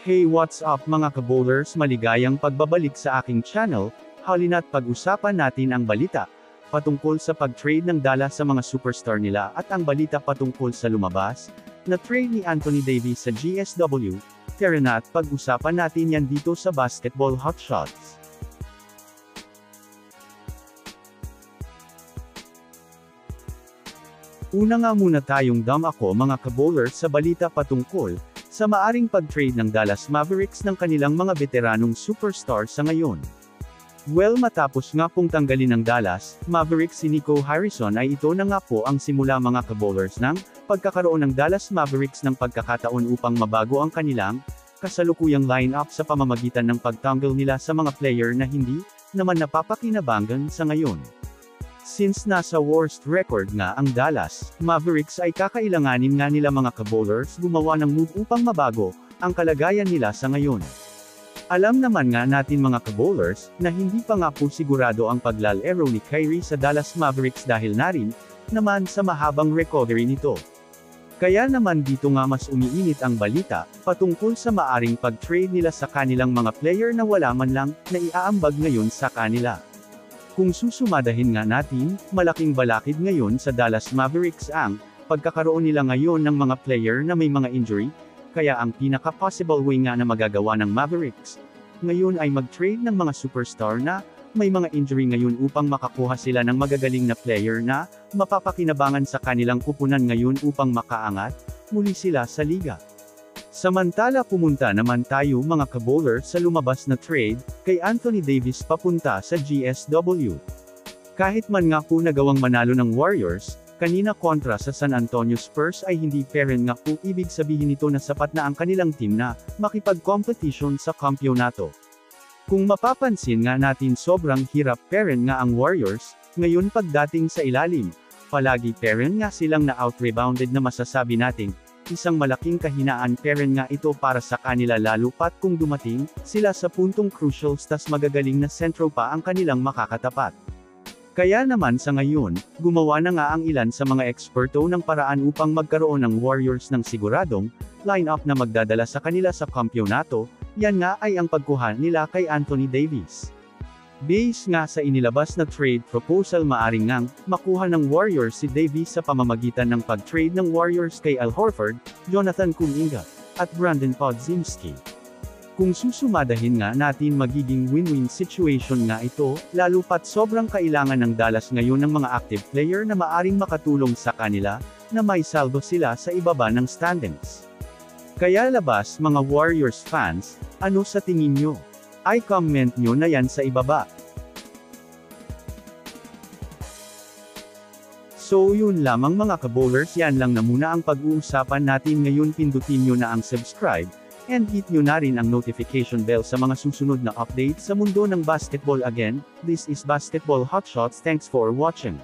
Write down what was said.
Hey, what's up mga kabowlers, maligayang pagbabalik sa aking channel. Halina't pag-usapan natin ang balita patungkol sa pag-trade ng Dallas sa mga superstar nila at ang balita patungkol sa lumabas na trade ni Anthony Davis sa GSW. Tara na at pag-usapan natin yan dito sa Basketball Hotshots. Una nga muna tayong ako mga kabowlers sa balita patungkol sa maaring pag-trade ng Dallas Mavericks ng kanilang mga veteranong superstar sa ngayon. Well, matapos nga pong tanggalin ng Dallas Mavericks si Nico Harrison ay ito na nga po ang simula mga kabowlers ng pagkakaroon ng Dallas Mavericks ng pagkakataon upang mabago ang kanilang kasalukuyang lineup sa pamamagitan ng pagtanggal nila sa mga player na hindi naman napapakinabangan sa ngayon. Since nasa worst record nga ang Dallas Mavericks ay kakailanganin nga nila mga kabowlers gumawa ng move upang mabago ang kalagayan nila sa ngayon. Alam naman nga natin mga kabowlers na hindi pa nga po sigurado ang paglalaro ni Kyrie sa Dallas Mavericks dahil na rin naman sa mahabang recovery nito. Kaya naman dito nga mas umiinit ang balita patungkol sa maaring pag-trade nila sa kanilang mga player na wala man lang na iaambag ngayon sa kanila. Kung susumadahin nga natin, malaking balakid ngayon sa Dallas Mavericks ang pagkakaroon nila ngayon ng mga player na may mga injury, kaya ang pinaka-possible way nga na magagawa ng Mavericks ngayon ay mag-trade ng mga superstar na may mga injury ngayon upang makakuha sila ng magagaling na player na mapapakinabangan sa kanilang kupunan ngayon upang makaangat muli sila sa liga. Samantala pumunta naman tayo mga kabowler sa lumabas na trade kay Anthony Davis papunta sa GSW. Kahit man nga po nagawang manalo ng Warriors kanina kontra sa San Antonio Spurs ay hindi pa rin nga po ibig sabihin nito na sapat na ang kanilang team na makipag-competition sa kampyonato. Kung mapapansin nga natin sobrang hirap pa rin nga ang Warriors ngayon pagdating sa ilalim. Palagi pa rin nga silang na out-rebounded na masasabi nating isang malaking kahinaan pa rin nga ito para sa kanila lalo pat kung dumating sila sa puntong crucial tas magagaling na sentro pa ang kanilang makakatapat. Kaya naman sa ngayon, gumawa na nga ang ilan sa mga eksperto ng paraan upang magkaroon ng Warriors ng siguradong lineup na magdadala sa kanila sa kampyonato, yan nga ay ang pagkuha nila kay Anthony Davis. Base nga sa inilabas na trade proposal maaring ngang makuha ng Warriors si Davis sa pamamagitan ng pag-trade ng Warriors kay Al Horford, Jonathan Kuminga, at Brandon Podziemski. Kung susumadahin nga natin magiging win-win situation nga ito, lalo pat sobrang kailangan ng Dallas ngayon ng mga active player na maaring makatulong sa kanila, na may saldo sila sa ibaba ng standings. Kaya labas mga Warriors fans, ano sa tingin nyo? Ay comment nyo na yan sa ibaba. So yun lamang mga kabowlers, yan lang na muna ang pag-uusapan natin ngayon. Pindutin nyo na ang subscribe, and hit nyo na rin ang notification bell sa mga susunod na updates sa mundo ng basketball. Again, this is Basketball Hotshots. Thanks for watching.